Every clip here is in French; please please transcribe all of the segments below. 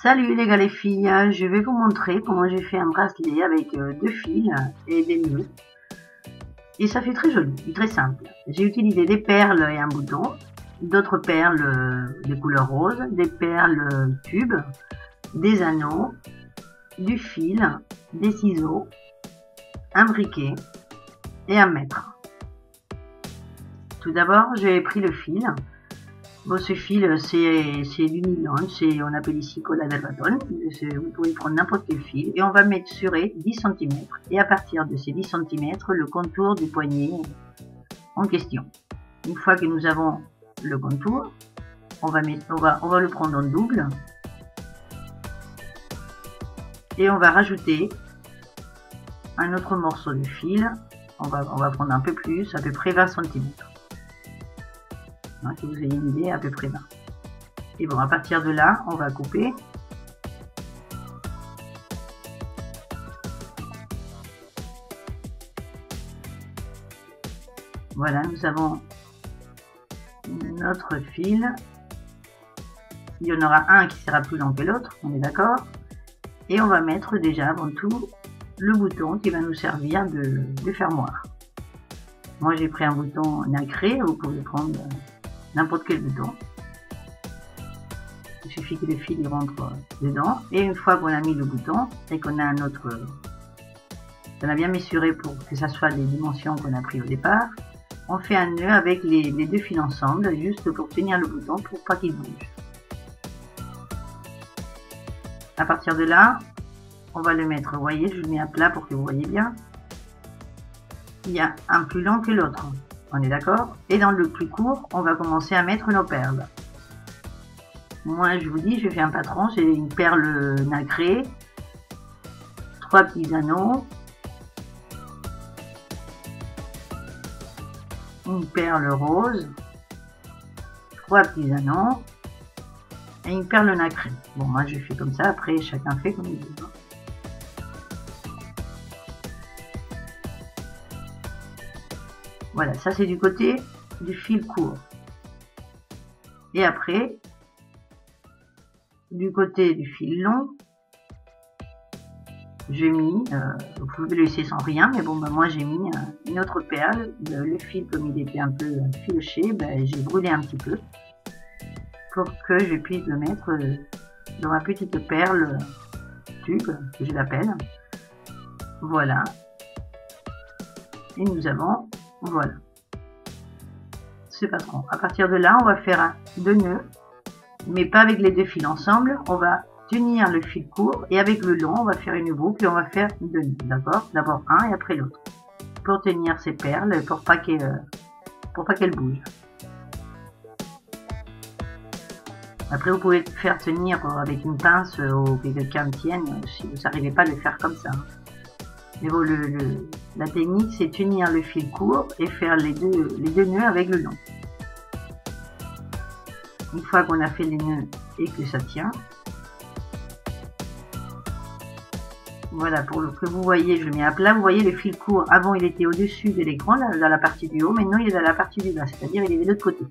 Salut les gars les filles, je vais vous montrer comment j'ai fait un bracelet avec deux fils et des nœuds. Et ça fait très joli, très simple. J'ai utilisé des perles et un bouton, d'autres perles de couleur rose, des perles tubes, des anneaux, du fil, des ciseaux, un briquet et un mètre. Tout d'abord, j'ai pris le fil. Bon, ce fil, c'est du nylon, on appelle ici colla del bâton. Vous pouvez prendre n'importe quel fil et on va mesurer 10 cm. Et à partir de ces 10 cm, le contour du poignet en question. Une fois que nous avons le contour, on va le prendre en double. Et on va rajouter un autre morceau de fil. On va prendre un peu plus, à peu près 20 cm. Que vous ayez une idée, à peu près 20. Et bon, à partir de là, on va couper. Voilà, nous avons notre fil. Il y en aura un qui sera plus long que l'autre, on est d'accord. Et on va mettre déjà avant tout le bouton qui va nous servir de fermoir. Moi j'ai pris un bouton nacré, vous pouvez prendre n'importe quel bouton. Il suffit que le fil rentre dedans. Et une fois qu'on a mis le bouton et qu'on a on a bien mesuré pour que ça soit les dimensions qu'on a pris au départ, on fait un nœud avec les deux fils ensemble, juste pour tenir le bouton pour pas qu'il bouge. À partir de là, on va le mettre, vous voyez, je le mets à plat pour que vous voyez bien. Il y a un plus long que l'autre. On est d'accord? Et dans le plus court, on va commencer à mettre nos perles. Moi, je vous dis, je fais un patron, c'est une perle nacrée, 3 petits anneaux, une perle rose, 3 petits anneaux et une perle nacrée. Bon, moi, je fais comme ça. Après, chacun fait comme il veut. Voilà, ça c'est du côté du fil court. Et après, du côté du fil long, j'ai mis, vous pouvez le laisser sans rien, mais bon, moi j'ai mis une autre perle. Le fil, comme il était un peu filoché, j'ai brûlé un petit peu pour que je puisse le mettre dans ma petite perle tube, que je l'appelle. Voilà. Et nous avons, voilà, ce patron. À partir de là, on va faire deux nœuds, mais pas avec les deux fils ensemble. On va tenir le fil court et avec le long, on va faire une boucle et on va faire deux nœuds, d'accord? D'abord un et après l'autre, pour tenir ces perles, pour pas qu'elles bougent. Après, vous pouvez faire tenir avec une pince ou que quelqu'un tienne si vous n'arrivez pas à le faire comme ça. Mais bon, la technique, c'est tenir le fil court et faire les deux nœuds avec le long. Une fois qu'on a fait les nœuds et que ça tient, voilà, pour que vous voyez, je le mets à plat. Vous voyez le fil court, avant il était au-dessus de l'écran, dans la partie du haut, maintenant il est dans la partie du bas, c'est-à-dire il est de l'autre côté.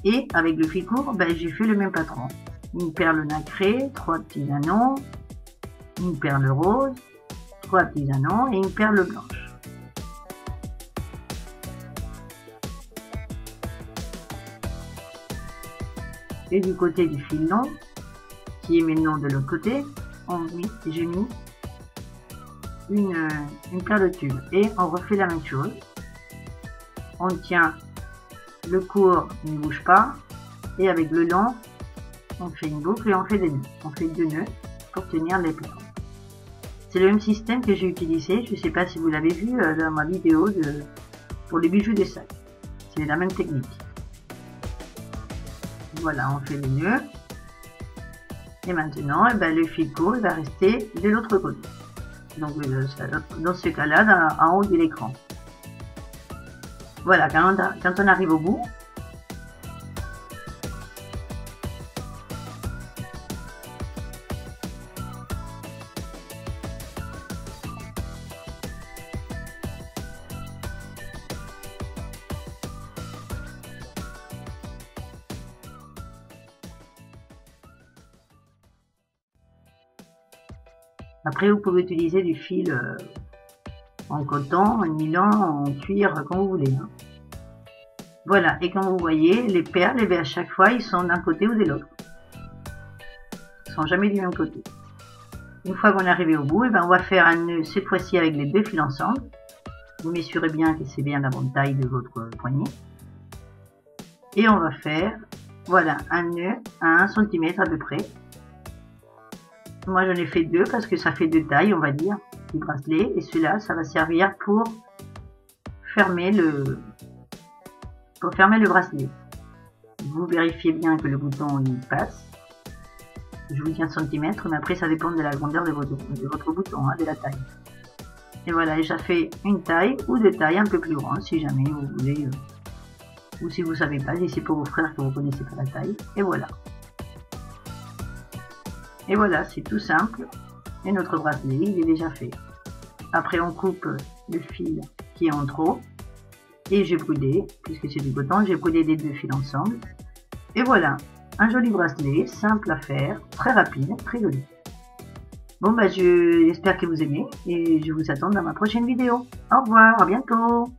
Et avec le fil court, j'ai fait le même patron. Une perle nacrée, 3 petits anneaux, une perle rose, 3 petits anneaux et une perle blanche. Et du côté du fil long, qui est maintenant de l'autre côté, j'ai mis une perle tube. Et on refait la même chose. On tient le court, ne bouge pas. Et avec le long, on fait une boucle et on fait des nœuds. On fait deux nœuds pour tenir les perles. C'est le même système que j'ai utilisé, je ne sais pas si vous l'avez vu dans ma vidéo pour les bijoux des sacs. C'est la même technique. Voilà, on fait les nœuds. Et maintenant, le fil court va rester de l'autre côté. Donc dans ce cas-là, en haut de l'écran. Voilà, quand on arrive au bout, Après, vous pouvez utiliser du fil en coton, en nylon, en cuir, comme vous voulez. Hein. Voilà, et comme vous voyez, les perles, eh bien, à chaque fois, ils sont d'un côté ou de l'autre. Ils ne sont jamais du même côté. Une fois qu'on est arrivé au bout, eh bien, on va faire un nœud, cette fois-ci avec les deux fils ensemble. Vous mesurez bien que c'est bien la bonne taille de votre poignet. Et on va faire, voilà, un nœud à 1 cm à peu près. Moi, j'en ai fait 2 parce que ça fait 2 tailles, on va dire, du bracelet. Et celui-là, ça va servir pour fermer le bracelet. Vous vérifiez bien que le bouton il passe. Je vous dis 1 cm, mais après, ça dépend de la grandeur de votre bouton, hein, de la taille. Et voilà, j'ai fait une taille ou 2 tailles un peu plus grandes, si jamais vous voulez. Ou si vous ne savez pas, c'est pour vos frères que vous ne connaissez pas la taille. Et voilà. Et voilà, c'est tout simple. Et notre bracelet, il est déjà fait. Après, on coupe le fil qui est en trop. Et j'ai brodé, puisque c'est du coton, j'ai brodé les deux fils ensemble. Et voilà, un joli bracelet, simple à faire, très rapide, très joli. Bon, j'espère que vous aimez et je vous attends dans ma prochaine vidéo. Au revoir, à bientôt.